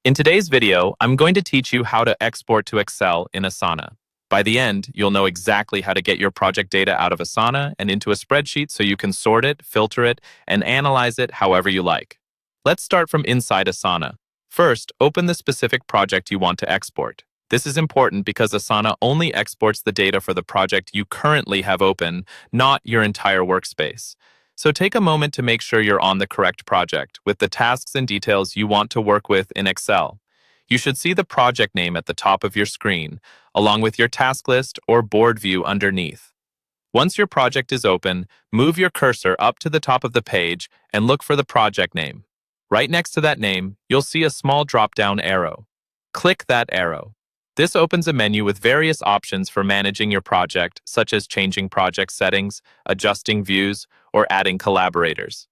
In today's video, I'm going to teach you how to export to Excel in Asana. By the end, you'll know exactly how to get your project data out of Asana and into a spreadsheet so you can sort it, filter it, and analyze it however you like. Let's start from inside Asana. First, open the specific project you want to export. This is important because Asana only exports the data for the project you currently have open, not your entire workspace. So take a moment to make sure you're on the correct project with the tasks and details you want to work with in Excel. You should see the project name at the top of your screen, along with your task list or board view underneath. Once your project is open, move your cursor up to the top of the page and look for the project name. Right next to that name, you'll see a small drop-down arrow. Click that arrow. This opens a menu with various options for managing your project, such as changing project settings, adjusting views, or adding collaborators.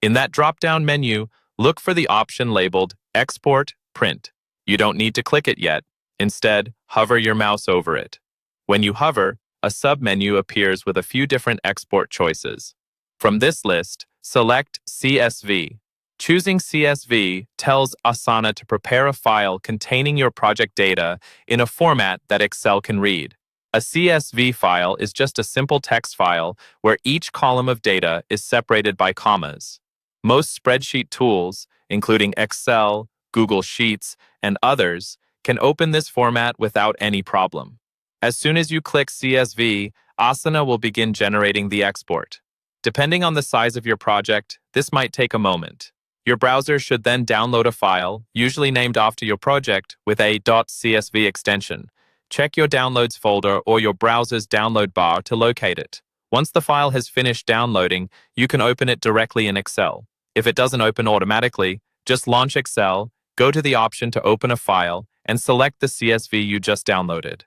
In that drop-down menu, look for the option labeled Export Print. You don't need to click it yet. Instead, hover your mouse over it. When you hover, a sub-menu appears with a few different export choices. From this list, select CSV. Choosing CSV tells Asana to prepare a file containing your project data in a format that Excel can read. A CSV file is just a simple text file where each column of data is separated by commas. Most spreadsheet tools, including Excel, Google Sheets, and others, can open this format without any problem. As soon as you click CSV, Asana will begin generating the export. Depending on the size of your project, this might take a moment. Your browser should then download a file, usually named after your project, with a .csv extension. Check your Downloads folder or your browser's download bar to locate it. Once the file has finished downloading, you can open it directly in Excel. If it doesn't open automatically, just launch Excel, go to the option to open a file, and select the CSV you just downloaded.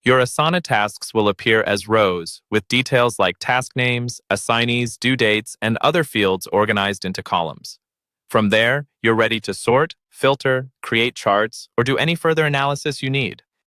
Your Asana tasks will appear as rows, with details like task names, assignees, due dates, and other fields organized into columns. From there, you're ready to sort, filter, create charts, or do any further analysis you need.